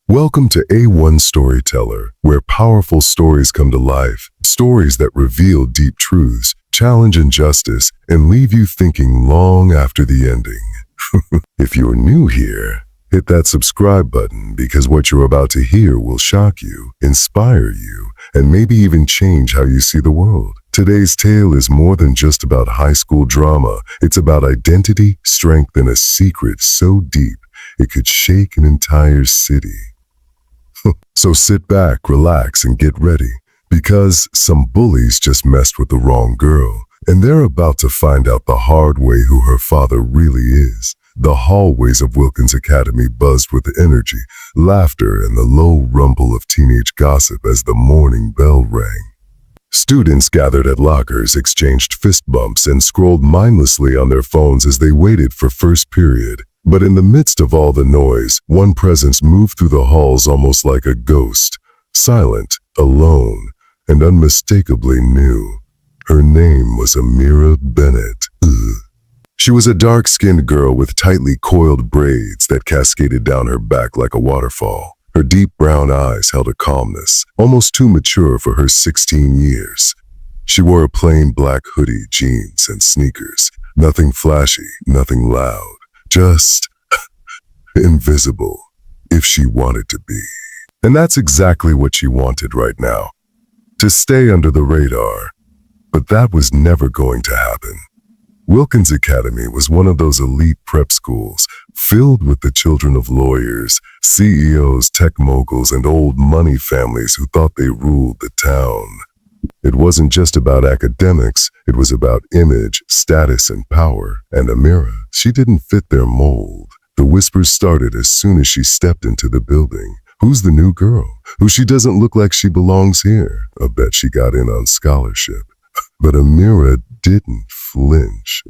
Welcome to A1 Storyteller, where powerful stories come to life, stories that reveal deep truths, challenge injustice, and leave you thinking long after the ending. If you're new here, hit that subscribe button because what you're about to hear will shock you, inspire you, and maybe even change how you see the world. Today's tale is more than just about high school drama. It's about identity, strength, and a secret so deep it could shake an entire city. So sit back, relax, and get ready, because some bullies just messed with the wrong girl, and they're about to find out the hard way who her father really is. The hallways of Wilkins Academy buzzed with energy, laughter, and the low rumble of teenage gossip as the morning bell rang. Students gathered at lockers, exchanged fist bumps, and scrolled mindlessly on their phones as they waited for first period. But in the midst of all the noise, one presence moved through the halls almost like a ghost, silent, alone, and unmistakably new. Her name was Amira Bennett. She was a dark-skinned girl with tightly coiled braids that cascaded down her back like a waterfall. Her deep brown eyes held a calmness, almost too mature for her 16 years. She wore a plain black hoodie, jeans, and sneakers. Nothing flashy, nothing loud, just invisible, if she wanted to be. And that's exactly what she wanted right now, to stay under the radar. But that was never going to happen. Wilkins Academy was one of those elite prep schools filled with the children of lawyers, CEOs, tech moguls, and old money families who thought they ruled the town. It wasn't just about academics, it was about image, status, and power. And Amira, she didn't fit their mold. The whispers started as soon as she stepped into the building. Who's the new girl? Who she doesn't look like she belongs here? I bet she got in on scholarship. But Amira didn't flinch.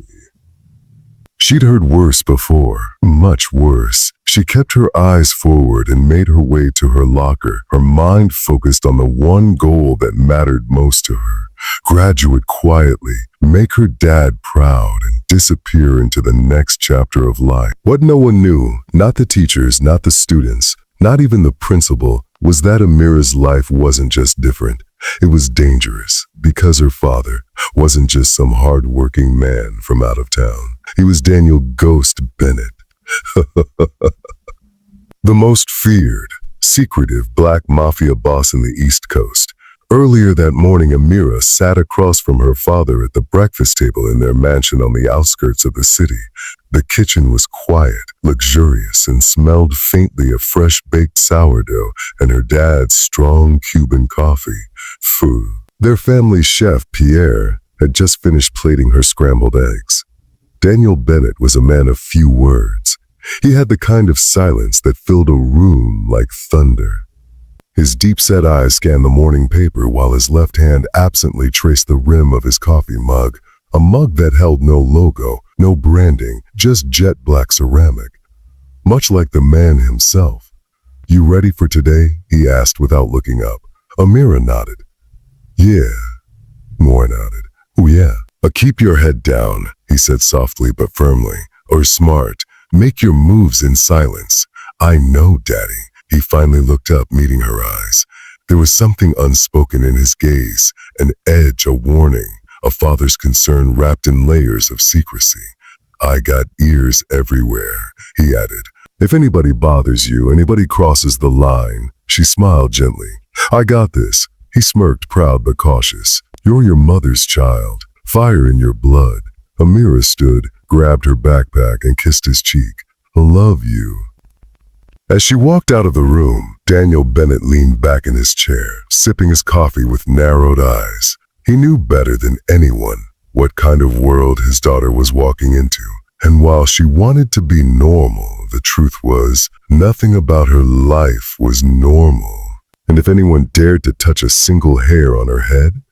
She'd heard worse before, much worse. She kept her eyes forward and made her way to her locker, her mind focused on the one goal that mattered most to her. Graduate quietly, make her dad proud, and disappear into the next chapter of life. What no one knew, not the teachers, not the students, not even the principal, was that Amira's life wasn't just different. It was dangerous, because her father wasn't just some hard-working man from out of town. He was Daniel Ghost Bennett. The most feared, secretive black mafia boss in the East Coast. Earlier that morning, Amira sat across from her father at the breakfast table in their mansion on the outskirts of the city. The kitchen was quiet, luxurious, and smelled faintly of fresh-baked sourdough and her dad's strong Cuban coffee. Food. Their family chef, Pierre, had just finished plating her scrambled eggs. Daniel Bennett was a man of few words. He had the kind of silence that filled a room like thunder. His deep-set eyes scanned the morning paper while his left hand absently traced the rim of his coffee mug, a mug that held no logo, no branding, just jet black ceramic. Much like the man himself. "You ready for today?" he asked without looking up. Amira nodded. "Yeah." Moore nodded. "Oh yeah." "Keep your head down," he said softly but firmly. "Or smart. Make your moves in silence." "I know, Daddy." He finally looked up, meeting her eyes. There was something unspoken in his gaze, an edge, a warning, a father's concern wrapped in layers of secrecy. "I got ears everywhere," he added. "If anybody bothers you, anybody crosses the line." She smiled gently. "I got this." He smirked, proud but cautious. "You're your mother's child. Fire in your blood." Amira stood, grabbed her backpack, and kissed his cheek. "I love you." As she walked out of the room, Daniel Bennett leaned back in his chair, sipping his coffee with narrowed eyes. He knew better than anyone what kind of world his daughter was walking into. And while she wanted to be normal, the truth was, nothing about her life was normal. And if anyone dared to touch a single hair on her head,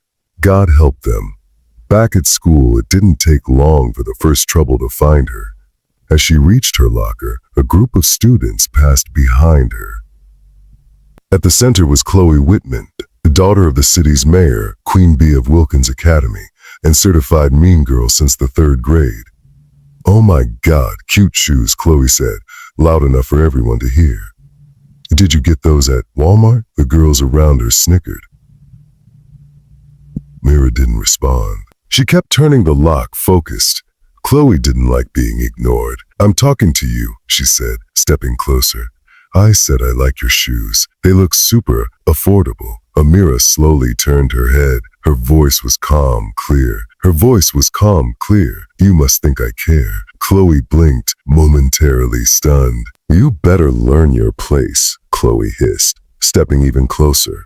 God help them. Back at school, it didn't take long for the first trouble to find her. As she reached her locker, a group of students passed behind her. At the center was Chloe Whitman, the daughter of the city's mayor, Queen Bee of Wilkins Academy, and certified mean girl since the 3rd grade. "Oh my God, cute shoes," Chloe said, loud enough for everyone to hear. Did you get those at Walmart? The girls around her snickered. Amira didn't respond. She kept turning the lock, focused. Chloe didn't like being ignored. I'm talking to you, she said, stepping closer. I said I like your shoes. They look super affordable. Amira slowly turned her head. Her voice was calm, clear. You must think I care. Chloe blinked, momentarily stunned. You better learn your place, Chloe hissed, stepping even closer.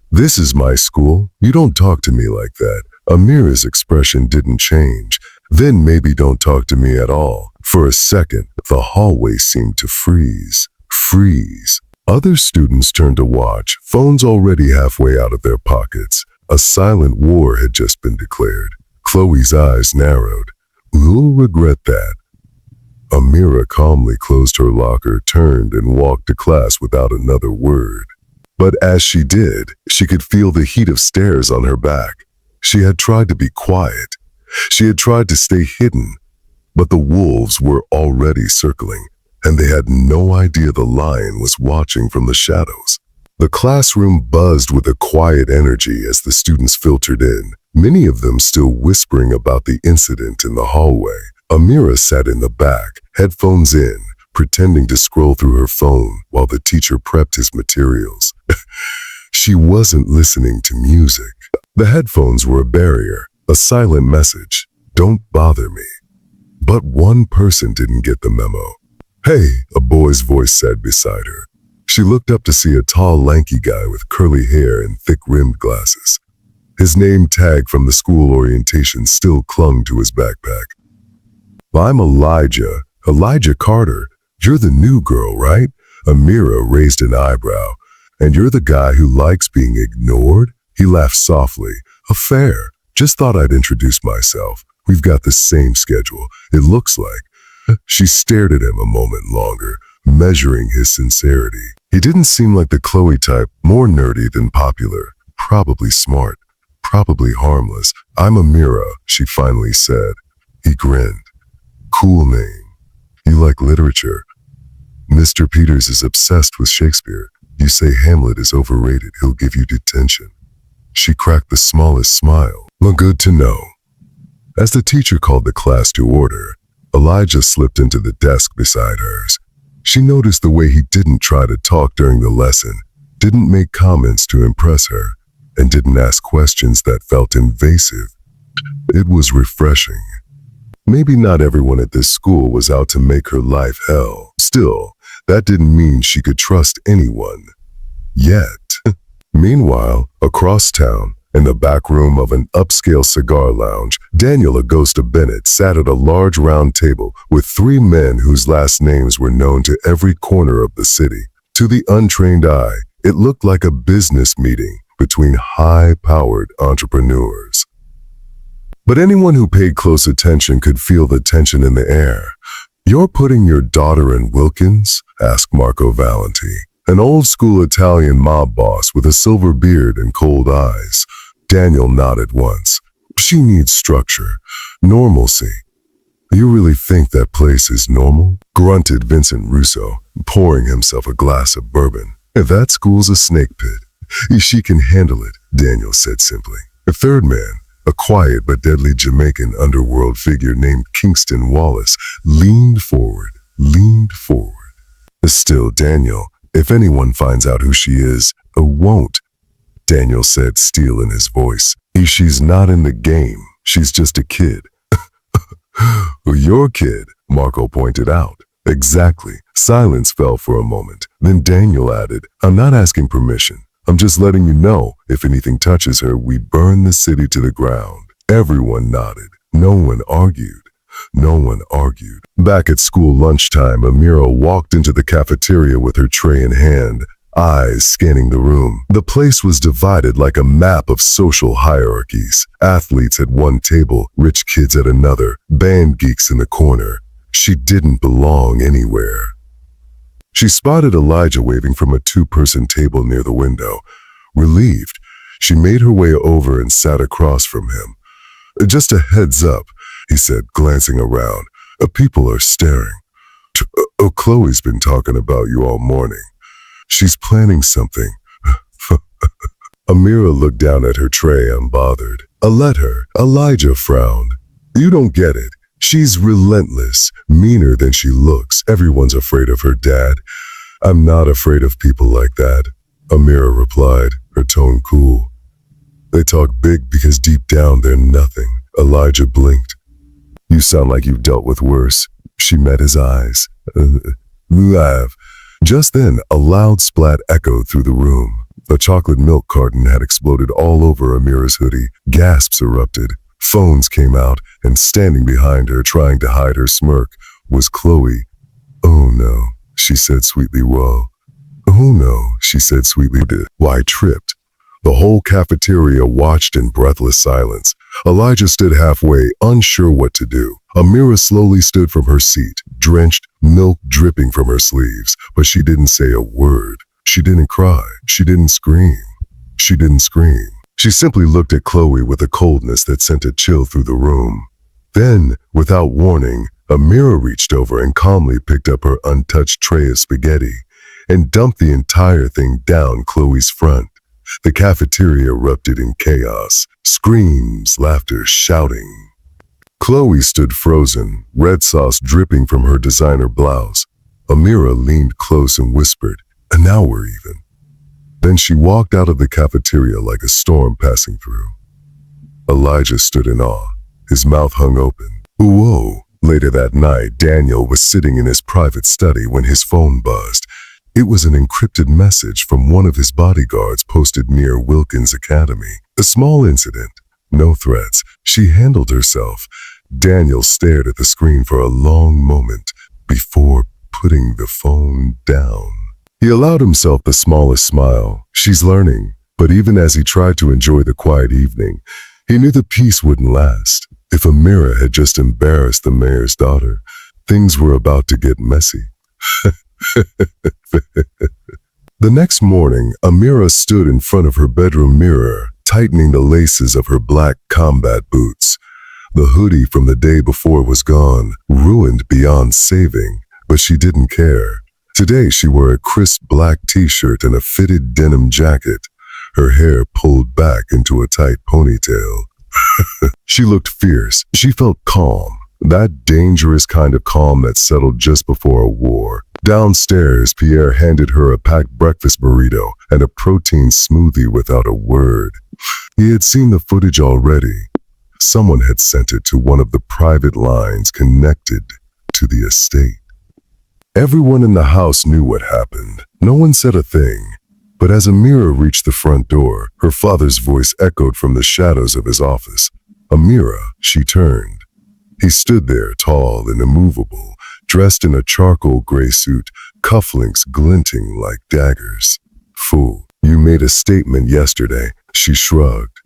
This is my school. You don't talk to me like that. Amira's expression didn't change. Then maybe don't talk to me at all. For a second, the hallway seemed to freeze. Other students turned to watch, phones already halfway out of their pockets. A silent war had just been declared. Chloe's eyes narrowed. You'll regret that. Amira calmly closed her locker, turned, and walked to class without another word. But as she did, she could feel the heat of stares on her back. She had tried to be quiet. She had tried to stay hidden. But the wolves were already circling, and they had no idea the lion was watching from the shadows. The classroom buzzed with a quiet energy as the students filtered in, many of them still whispering about the incident in the hallway. Amira sat in the back, headphones in, pretending to scroll through her phone while the teacher prepped his materials. She wasn't listening to music. The headphones were a barrier, a silent message. Don't bother me. But one person didn't get the memo. Hey, a boy's voice said beside her. She looked up to see a tall, lanky guy with curly hair and thick-rimmed glasses. His name tag from the school orientation still clung to his backpack. I'm Elijah Carter. You're the new girl, right? Amira raised an eyebrow. And you're the guy who likes being ignored? He laughed softly. Affair. Just thought I'd introduce myself. We've got the same schedule, it looks like. She stared at him a moment longer, measuring his sincerity. He didn't seem like the Chloe type, more nerdy than popular. Probably smart. Probably harmless. I'm Amira, she finally said. He grinned. Cool name. You like literature? Mr. Peters is obsessed with Shakespeare. You say Hamlet is overrated, he'll give you detention. She cracked the smallest smile. Well, good to know. As the teacher called the class to order, Elijah slipped into the desk beside hers. She noticed the way he didn't try to talk during the lesson, didn't make comments to impress her, and didn't ask questions that felt invasive. It was refreshing. Maybe not everyone at this school was out to make her life hell. Still, that didn't mean she could trust anyone. Yet. Meanwhile, across town, in the back room of an upscale cigar lounge, Daniel Augusta Bennett sat at a large round table with three men whose last names were known to every corner of the city. To the untrained eye, it looked like a business meeting between high-powered entrepreneurs. But anyone who paid close attention could feel the tension in the air. You're putting your daughter in Wilkins? Asked Marco Valenti, an old-school Italian mob boss with a silver beard and cold eyes. Daniel nodded once. She needs structure, normalcy. You really think that place is normal? Grunted Vincent Russo, pouring himself a glass of bourbon. That school's a snake pit. She can handle it, Daniel said simply. A third man, a quiet but deadly Jamaican underworld figure named Kingston Wallace, leaned forward. Still, Daniel, if anyone finds out who she is, won't. Daniel said, steel in his voice. She's not in the game. She's just a kid. Your kid, Marco pointed out. Exactly. Silence fell for a moment. Then Daniel added, I'm not asking permission. I'm just letting you know, if anything touches her, we burn the city to the ground. Everyone nodded. No one argued. Back at school lunchtime, Amira walked into the cafeteria with her tray in hand, eyes scanning the room. The place was divided like a map of social hierarchies. Athletes at one table, rich kids at another, band geeks in the corner. She didn't belong anywhere. She spotted Elijah waving from a two-person table near the window. Relieved, she made her way over and sat across from him. Just a heads up, he said, glancing around. People are staring. Chloe's been talking about you all morning. She's planning something. Amira looked down at her tray unbothered. Let her. Elijah frowned. You don't get it. She's relentless, meaner than she looks. Everyone's afraid of her dad. I'm not afraid of people like that, Amira replied, her tone cool. They talk big because deep down they're nothing. Elijah blinked. You sound like you've dealt with worse. She met his eyes. Laugh. Just then, a loud splat echoed through the room. A chocolate milk carton had exploded all over Amira's hoodie. Gasps erupted. Phones came out, and standing behind her, trying to hide her smirk, was Chloe. Oh no, she said sweetly. Whoa. Oh no, she said sweetly. Why tripped? The whole cafeteria watched in breathless silence. Elijah stood halfway, unsure what to do. Amira slowly stood from her seat, drenched, milk dripping from her sleeves, but she didn't say a word. She didn't cry. She didn't scream. She didn't scream. She simply looked at Chloe with a coldness that sent a chill through the room. Then, without warning, Amira reached over and calmly picked up her untouched tray of spaghetti and dumped the entire thing down Chloe's front. The cafeteria erupted in chaos, screams, laughter, shouting. Chloe stood frozen, red sauce dripping from her designer blouse. Amira leaned close and whispered, "And now we're even." Then she walked out of the cafeteria like a storm passing through. Elijah stood in awe. His mouth hung open. Whoa! Later that night, Daniel was sitting in his private study when his phone buzzed. It was an encrypted message from one of his bodyguards posted near Wilkins Academy. A small incident. No threats. She handled herself. Daniel stared at the screen for a long moment before putting the phone down. He allowed himself the smallest smile. She's learning. But even as he tried to enjoy the quiet evening, he knew the peace wouldn't last. If Amira had just embarrassed the mayor's daughter, things were about to get messy. The next morning, Amira stood in front of her bedroom mirror, tightening the laces of her black combat boots. The hoodie from the day before was gone, ruined beyond saving, but she didn't care. Today she wore a crisp black t-shirt and a fitted denim jacket, her hair pulled back into a tight ponytail. She looked fierce. She felt calm, that dangerous kind of calm that settled just before a war. Downstairs, Pierre handed her a packed breakfast burrito and a protein smoothie without a word. He had seen the footage already. Someone had sent it to one of the private lines connected to the estate. Everyone in the house knew what happened. No one said a thing. But as Amira reached the front door, her father's voice echoed from the shadows of his office. Amira, she turned. He stood there, tall and immovable, dressed in a charcoal gray suit, cufflinks glinting like daggers. Fool, you made a statement yesterday, she shrugged.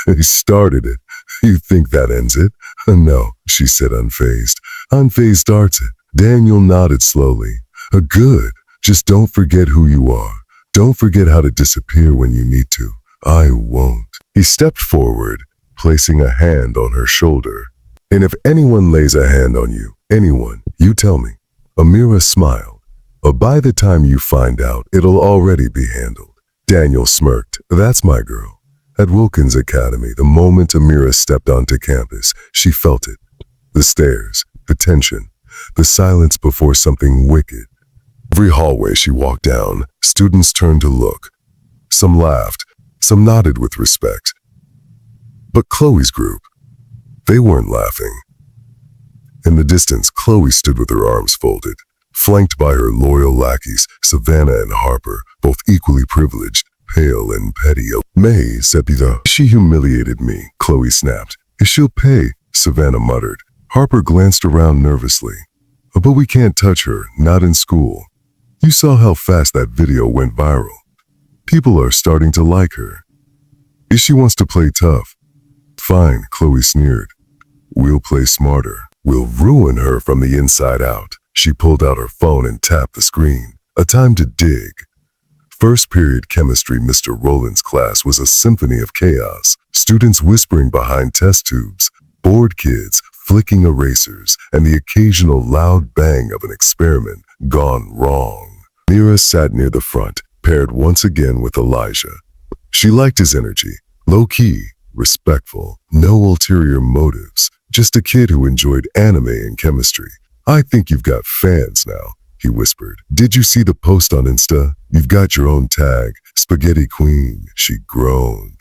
He started it. You think that ends it? No, she said unfazed. Unfazed starts it. Daniel nodded slowly. Good. Just don't forget who you are. Don't forget how to disappear when you need to. I won't. He stepped forward, placing a hand on her shoulder. And if anyone lays a hand on you, anyone, you tell me. Amira smiled. By the time you find out, it'll already be handled. Daniel smirked. That's my girl. At Wilkins Academy, the moment Amira stepped onto campus, she felt it. The stares, the tension, the silence before something wicked. Every hallway she walked down, students turned to look. Some laughed, some nodded with respect. But Chloe's group, they weren't laughing. In the distance, Chloe stood with her arms folded, flanked by her loyal lackeys, Savannah and Harper, both equally privileged, pale and petty. May, said Peter. She humiliated me, Chloe snapped. She'll pay, Savannah muttered. Harper glanced around nervously. But we can't touch her, not in school. You saw how fast that video went viral. People are starting to like her. If she wants to play tough, fine, Chloe sneered. We'll play smarter. We'll ruin her from the inside out. She pulled out her phone and tapped the screen. A time to dig. First period chemistry, Mr. Rowland's class was a symphony of chaos. Students whispering behind test tubes, bored kids flicking erasers, and the occasional loud bang of an experiment gone wrong. Amira sat near the front, paired once again with Elijah. She liked his energy, low-key, respectful, no ulterior motives, just a kid who enjoyed anime and chemistry. "I think you've got fans now," he whispered. "Did you see the post on Insta? You've got your own tag, Spaghetti Queen," she groaned.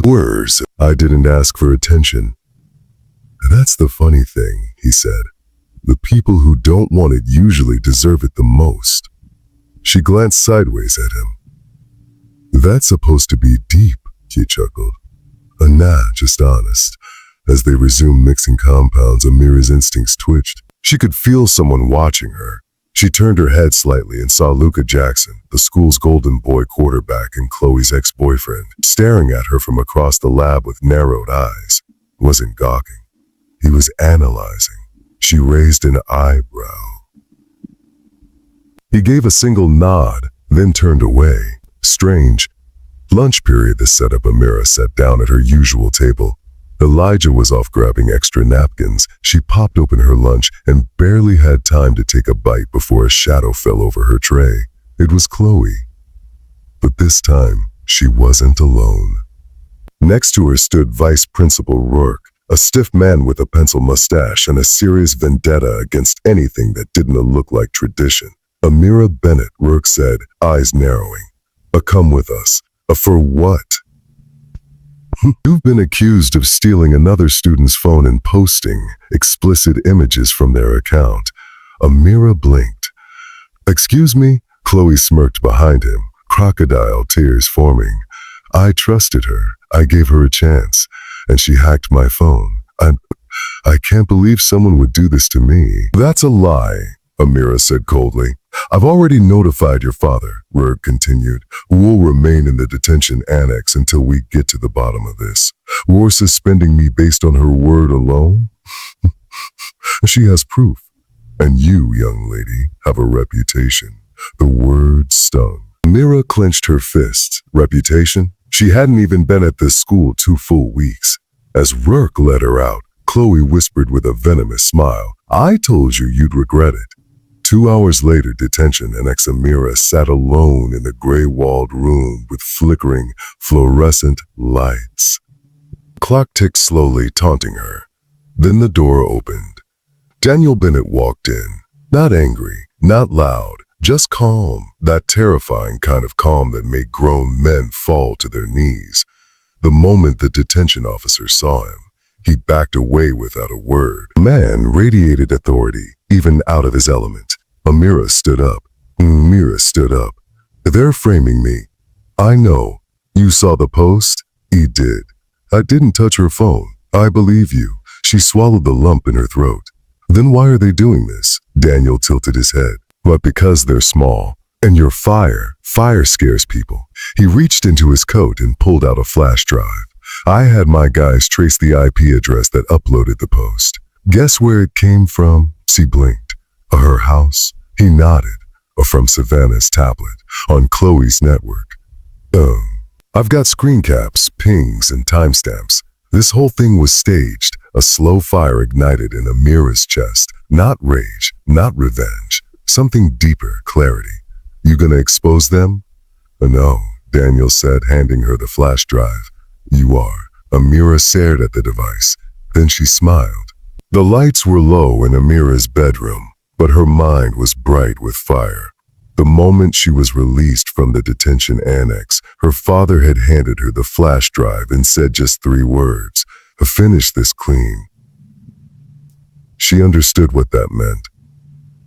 Words. "I didn't ask for attention." "That's the funny thing," he said. "The people who don't want it usually deserve it the most." She glanced sideways at him. "That's supposed to be deep," he chuckled. Nah, just honest." As they resumed mixing compounds, Amira's instincts twitched. She could feel someone watching her. She turned her head slightly and saw Luka Jackson, the school's golden boy quarterback and Chloe's ex-boyfriend, staring at her from across the lab with narrowed eyes. He wasn't gawking. He was analyzing. She raised an eyebrow. He gave a single nod, then turned away. Strange. Lunch period, the setup. Amira sat down at her usual table. Elijah was off grabbing extra napkins. She popped open her lunch and barely had time to take a bite before a shadow fell over her tray. It was Chloe. But this time, she wasn't alone. Next to her stood Vice Principal Rourke, a stiff man with a pencil mustache and a serious vendetta against anything that didn't look like tradition. "Amira Bennett," Rourke said, eyes narrowing. "Come with us." "For what?" "You've been accused of stealing another student's phone and posting explicit images from their account." Amira blinked. "Excuse me?" Chloe smirked behind him, crocodile tears forming. "I trusted her. I gave her a chance, and she hacked my phone. I can't believe someone would do this to me." "That's a lie," Amira said coldly. "I've already notified your father," Rourke continued, "who will remain in the detention annex until we get to the bottom of this. We're suspending me based on her word alone? She has proof. And you, young lady, have a reputation." The word stung. Amira clenched her fists. Reputation? She hadn't even been at this school 2 full weeks. As Rourke let her out, Chloe whispered with a venomous smile, "I told you you'd regret it." 2 hours later, detention annex. Amira sat alone in the gray-walled room with flickering, fluorescent lights. The clock ticked slowly, taunting her. Then the door opened. Daniel Bennett walked in. Not angry, not loud, just calm, that terrifying kind of calm that made grown men fall to their knees. The moment the detention officer saw him, he backed away without a word. The man radiated authority, even out of his element. Amira stood up. "They're framing me." "I know. You saw the post?" He did. "I didn't touch her phone. I believe you." She swallowed the lump in her throat. "Then why are they doing this?" Daniel tilted his head. "But because they're small. And you're fire. Fire scares people." He reached into his coat and pulled out a flash drive. "I had my guys trace the IP address that uploaded the post. Guess where it came from?" She blinked. "Her house?" He nodded. "From Savannah's tablet, on Chloe's network." "Oh. I've got screen caps, pings, and timestamps. This whole thing was staged." A slow fire ignited in Amira's chest. Not rage, not revenge. Something deeper, clarity. "You gonna expose them?" "No," Daniel said, handing her the flash drive. "You are." Amira stared at the device. Then she smiled. The lights were low in Amira's bedroom, but her mind was bright with fire. The moment she was released from the detention annex, her father had handed her the flash drive and said just 3 words, "Finish this clean." She understood what that meant.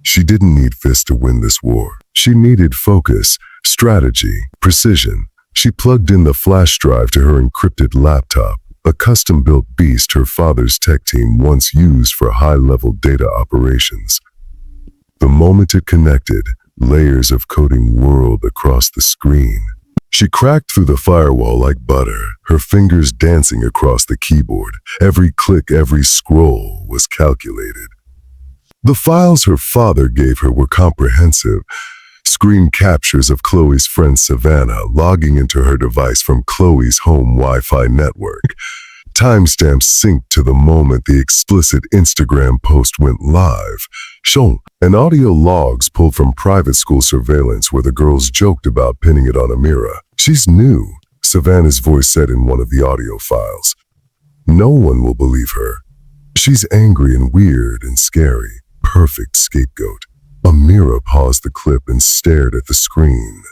She didn't need fists to win this war. She needed focus, strategy, precision. She plugged in the flash drive to her encrypted laptop, a custom-built beast her father's tech team once used for high-level data operations. The moment it connected, layers of coding whirled across the screen. She cracked through the firewall like butter, her fingers dancing across the keyboard. Every click, every scroll was calculated. The files her father gave her were comprehensive. Screen captures of Chloe's friend Savannah logging into her device from Chloe's home Wi-Fi network. Timestamps synced to the moment the explicit Instagram post went live. Shown, and audio logs pulled from private school surveillance where the girls joked about pinning it on Amira. "She's new," Savannah's voice said in one of the audio files. "No one will believe her. She's angry and weird and scary. Perfect scapegoat." Amira paused the clip and stared at the screen.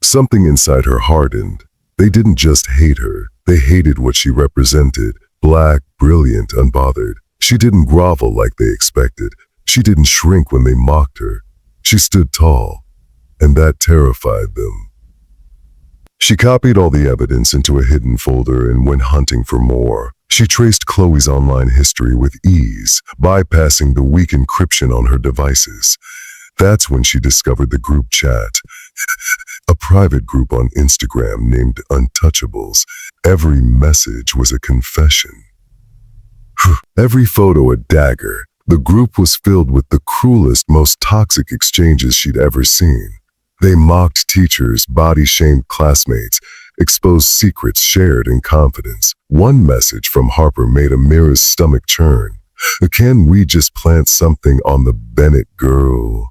Something inside her hardened. They didn't just hate her, they hated what she represented. Black, brilliant, unbothered. She didn't grovel like they expected. She didn't shrink when they mocked her. She stood tall, and that terrified them. She copied all the evidence into a hidden folder and went hunting for more. She traced Chloe's online history with ease, bypassing the weak encryption on her devices. That's when she discovered the group chat. A private group on Instagram named Untouchables. Every message was a confession. Every photo a dagger. The group was filled with the cruelest, most toxic exchanges she'd ever seen. They mocked teachers, body-shamed classmates, exposed secrets shared in confidence. One message from Harper made Amira's stomach churn. "Can we just plant something on the Bennett girl?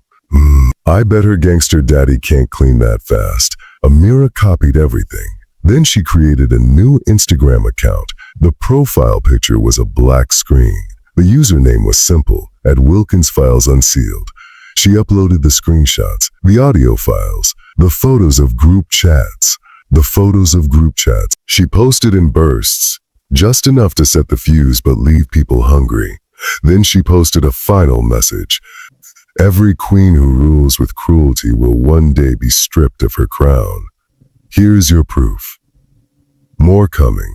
I bet her gangster daddy can't clean that fast." Amira copied everything. Then she created a new Instagram account. The profile picture was a black screen. The username was simple, @WilkinsFilesUnsealed. She uploaded the screenshots, the audio files, the photos of group chats. She posted in bursts, just enough to set the fuse but leave people hungry. Then she posted a final message. "Every queen who rules with cruelty will one day be stripped of her crown. Here's your proof." More coming.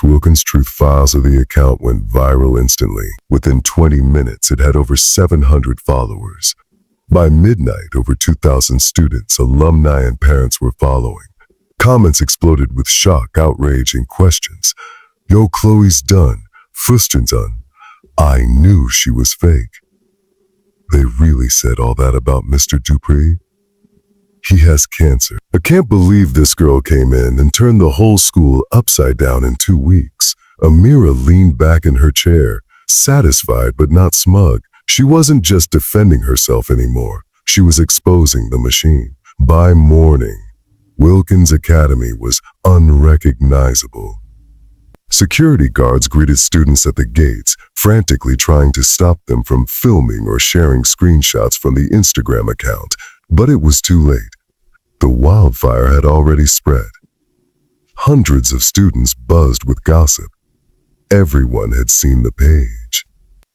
#Wilkins Truth Files of the account went viral instantly. Within 20 minutes, it had over 700 followers. By midnight, over 2,000 students, alumni, and parents were following. Comments exploded with shock, outrage, and questions. "Yo, Chloe's done. Fusten's done. I knew she was fake." They really said all that about Mr. Dupree? He has cancer. "I can't believe this girl came in and turned the whole school upside down in 2 weeks." Amira leaned back in her chair, satisfied but not smug. She wasn't just defending herself anymore. She was exposing the machine. By morning, Wilkins Academy was unrecognizable. Security guards greeted students at the gates, frantically trying to stop them from filming or sharing screenshots from the Instagram account. But it was too late. The wildfire had already spread. Hundreds of students buzzed with gossip. Everyone had seen the page.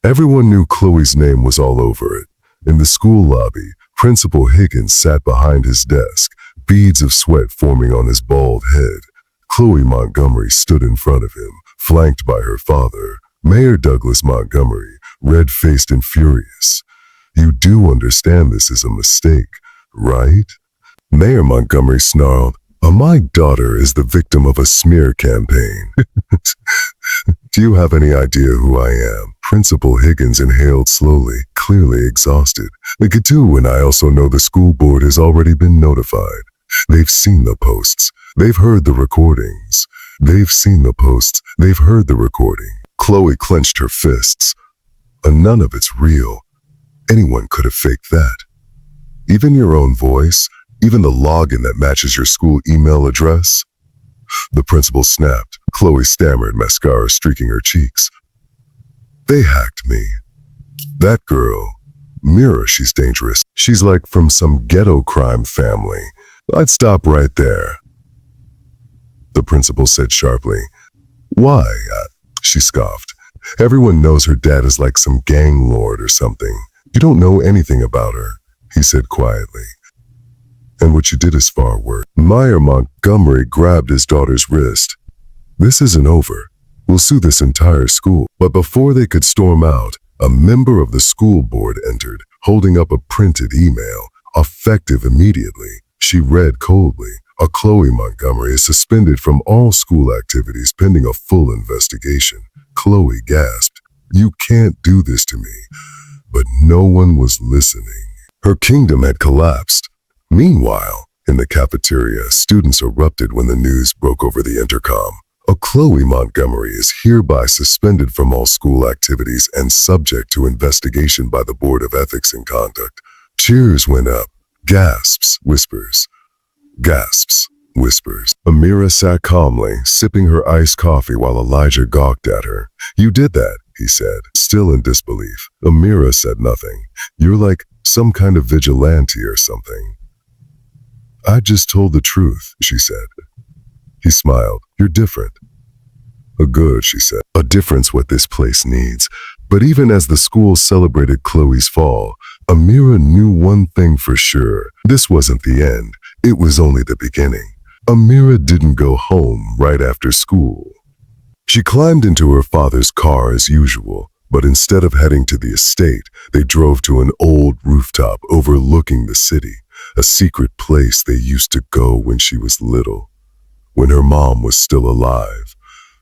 Everyone knew Chloe's name was all over it. In the school lobby, Principal Higgins sat behind his desk, beads of sweat forming on his bald head. Chloe Montgomery stood in front of him, flanked by her father, Mayor Douglas Montgomery, red-faced and furious. "You do understand this is a mistake, right?" Mayor Montgomery snarled, "My daughter is the victim of a smear campaign." "Do you have any idea who I am?" Principal Higgins inhaled slowly, clearly exhausted. "The Katu and I also know the school board has already been notified. They've seen the posts. They've heard the recordings. They've heard the recording." Chloe clenched her fists. "None of it's real. Anyone could have faked that. Even your own voice, even the login that matches your school email address." The principal snapped. Chloe stammered, mascara streaking her cheeks. "They hacked me. That girl, Mira, she's dangerous. She's like from some ghetto crime family. I'd stop right there." The principal said sharply. "Why?" She scoffed. "Everyone knows her dad is like some gang lord or something. You don't know anything about her," he said quietly. "And what you did is far worse." Mayor Montgomery grabbed his daughter's wrist. "This isn't over. We'll sue this entire school." But before they could storm out, a member of the school board entered, holding up a printed email, effective immediately. She read coldly, "Chloe Montgomery is suspended from all school activities pending a full investigation." Chloe gasped, "You can't do this to me." But no one was listening. Her kingdom had collapsed. Meanwhile, in the cafeteria, students erupted when the news broke over the intercom. A Chloe Montgomery is hereby suspended from all school activities and subject to investigation by the Board of Ethics and Conduct. Cheers went up. Gasps, whispers. Gasps, whispers. Amira sat calmly, sipping her iced coffee while Elijah gawked at her. "You did that," he said, still in disbelief. Amira said nothing. "You're like some kind of vigilante or something." "I just told the truth," she said. He smiled. "You're different." Good," she said. "A difference what this place needs." But even as the school celebrated Chloe's fall, Amira knew one thing for sure. This wasn't the end. It was only the beginning. Amira didn't go home right after school. She climbed into her father's car as usual, but instead of heading to the estate, they drove to an old rooftop overlooking the city, a secret place they used to go when she was little, when her mom was still alive.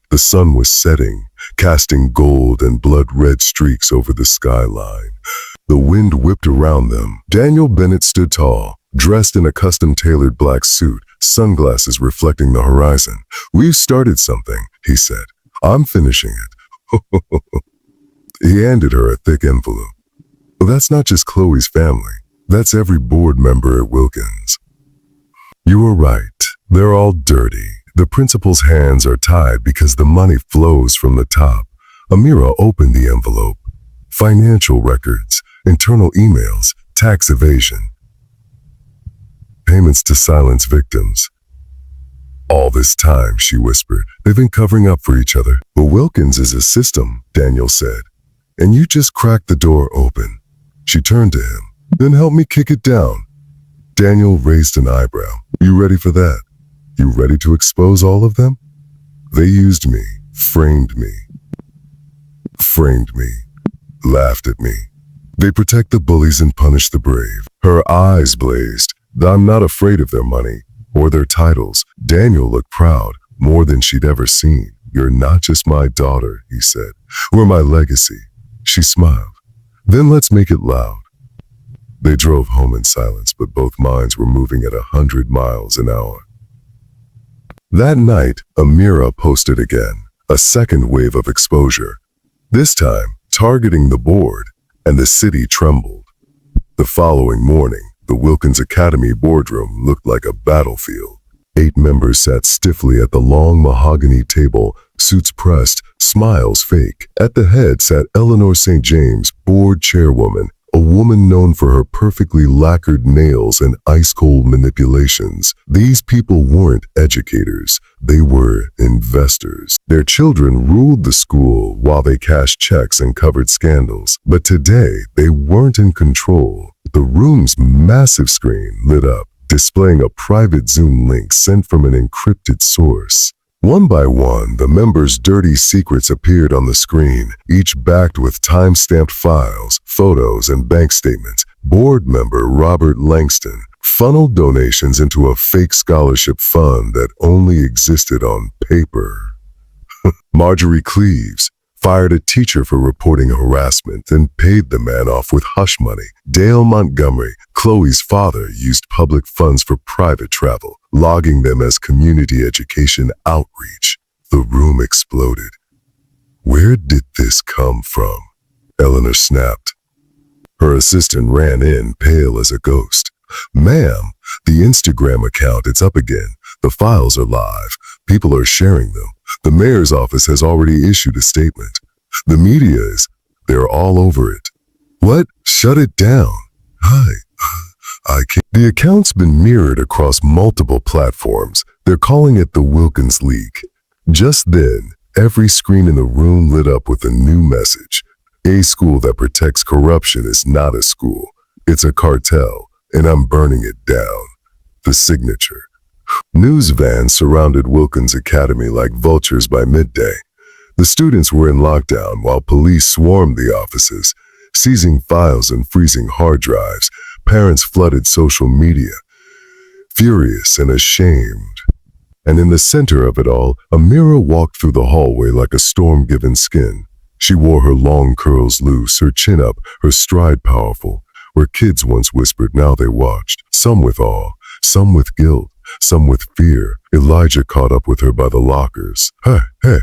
The sun was setting, casting gold and blood-red streaks over the skyline. The wind whipped around them. Daniel Bennett stood tall, dressed in a custom-tailored black suit, sunglasses reflecting the horizon. "We've started something," he said. "I'm finishing it." He handed her a thick envelope. "That's not just Chloe's family. That's every board member at Wilkins." "You were right. They're all dirty. The principal's hands are tied because the money flows from the top." Amira opened the envelope. Financial records, internal emails, tax evasion, payments to silence victims. "All this time," she whispered, "they've been covering up for each other." "But Wilkins is a system," Daniel said. "And you just cracked the door open." She turned to him. "Then help me kick it down." Daniel raised an eyebrow. "You ready for that? You ready to expose all of them? They used me, framed me, laughed at me. They protect the bullies and punish the brave." Her eyes blazed. "I'm not afraid of their money or their titles." Daniel looked proud, more than she'd ever seen. "You're not just my daughter," he said. "We're my legacy." She smiled. "Then let's make it loud." They drove home in silence, but both minds were moving at 100 miles an hour. That night, Amira posted again, a second wave of exposure, this time targeting the board, and the city trembled. The following morning, the Wilkins Academy boardroom looked like a battlefield. 8 members sat stiffly at the long mahogany table, suits pressed, smiles fake. At the head sat Eleanor St. James, board chairwoman, a woman known for her perfectly lacquered nails and ice-cold manipulations. These people weren't educators, they were investors. Their children ruled the school while they cashed checks and covered scandals. But today, they weren't in control. The room's massive screen lit up, displaying a private Zoom link sent from an encrypted source. One by one, the members' dirty secrets appeared on the screen, each backed with time-stamped files, photos, and bank statements. Board member Robert Langston funneled donations into a fake scholarship fund that only existed on paper. Marjorie Cleaves fired a teacher for reporting harassment and paid the man off with hush money. Dale Montgomery, Chloe's father, used public funds for private travel, logging them as community education outreach. The room exploded. "Where did this come from?" Eleanor snapped. Her assistant ran in, pale as a ghost. "Ma'am, the Instagram account, it's up again. The files are live. People are sharing them. The mayor's office has already issued a statement. The media they're all over it." "What? Shut it down." I can't." The account's been mirrored across multiple platforms. They're calling it the Wilkins Leak. Just then, every screen in the room lit up with a new message. "A school that protects corruption is not a school. It's a cartel, and I'm burning it down." The signature. News vans surrounded Wilkins Academy like vultures by midday. The students were in lockdown while police swarmed the offices, seizing files and freezing hard drives. Parents flooded social media, furious and ashamed. And in the center of it all, Amira walked through the hallway like a storm-given skin. She wore her long curls loose, her chin up, her stride powerful. Where kids once whispered, now they watched, some with awe, some with guilt, some with fear. Elijah caught up with her by the lockers. Hey,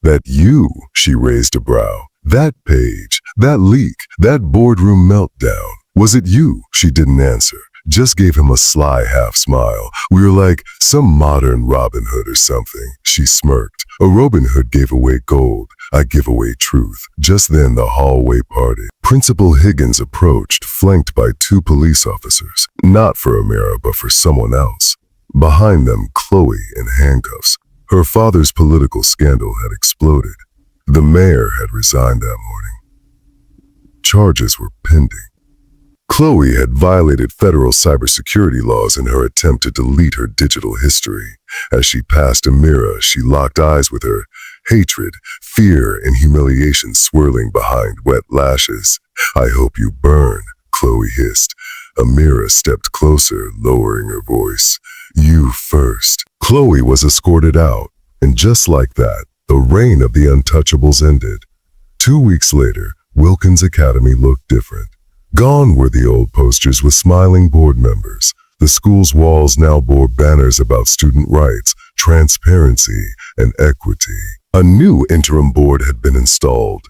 that you, she raised a brow. That page, that leak, that boardroom meltdown. Was it you? She didn't answer. Just gave him a sly half smile. We were like some modern Robin Hood or something. She smirked. A Robin Hood gave away gold. I give away truth. Just then the hallway parted. Principal Higgins approached, flanked by 2 police officers. Not for Amira, but for someone else. Behind them, Chloe in handcuffs. Her father's political scandal had exploded. The mayor had resigned that morning. Charges were pending. Chloe had violated federal cybersecurity laws in her attempt to delete her digital history. As she passed Amira, she locked eyes with her. Hatred, fear, and humiliation swirling behind wet lashes. I hope you burn, Chloe hissed. Amira stepped closer, lowering her voice. You first. Chloe was escorted out, and just like that, the reign of the untouchables ended. 2 weeks later, Wilkins Academy looked different. Gone were the old posters with smiling board members. The school's walls now bore banners about student rights, transparency, and equity. A new interim board had been installed,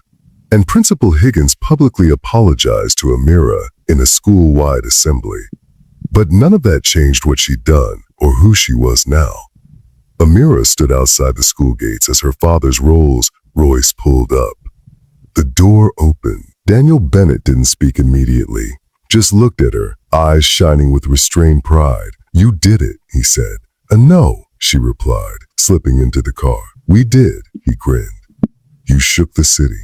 and Principal Higgins publicly apologized to Amira in a school-wide assembly. But none of that changed what she'd done or who she was now. Amira stood outside the school gates as her father's Rolls Royce pulled up. The door opened. Daniel Bennett didn't speak immediately, just looked at her, eyes shining with restrained pride. You did it, he said. No, she replied, slipping into the car. We did, he grinned. You shook the city.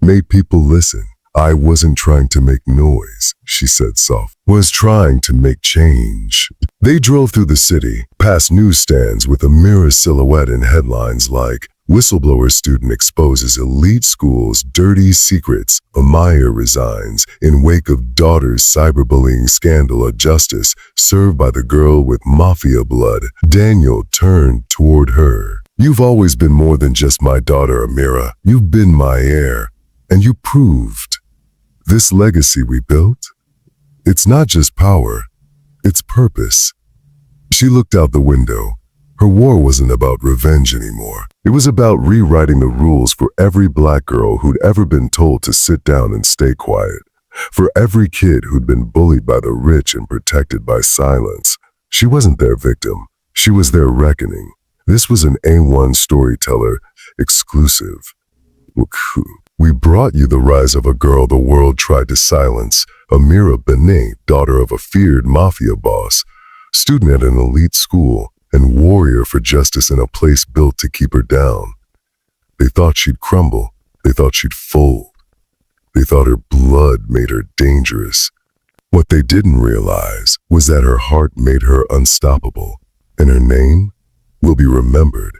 Made people listen. I wasn't trying to make noise, she said soft. Was trying to make change. They drove through the city, past newsstands with Amira's silhouette in headlines like, Whistleblower student exposes elite school's dirty secrets. Amira resigns in wake of daughter's cyberbullying scandal. A justice served by the girl with Mafia blood. Daniel turned toward her. You've always been more than just my daughter, Amira. You've been my heir. And you proved. This legacy we built, it's not just power, it's purpose. She looked out the window. Her war wasn't about revenge anymore. It was about rewriting the rules for every black girl who'd ever been told to sit down and stay quiet. For every kid who'd been bullied by the rich and protected by silence. She wasn't their victim. She was their reckoning. This was an A1 Storyteller exclusive. We brought you the rise of a girl the world tried to silence. Amira Benet, daughter of a feared mafia boss, student at an elite school, and warrior for justice in a place built to keep her down. They thought she'd crumble. They thought she'd fold. They thought her blood made her dangerous. What they didn't realize was that her heart made her unstoppable, and her name will be remembered,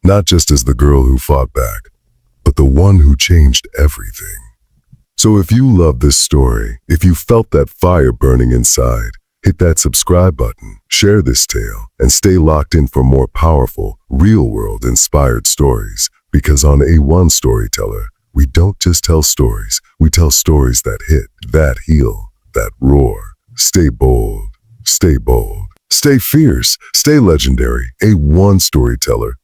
not just as the girl who fought back, but the one who changed everything. So if you love this story, if you felt that fire burning inside, hit that subscribe button, share this tale, and stay locked in for more powerful, real-world inspired stories. Because on A1 Storyteller, we don't just tell stories, we tell stories that hit, that heal, that roar. Stay bold, stay bold, stay fierce, stay legendary. A1 Storyteller.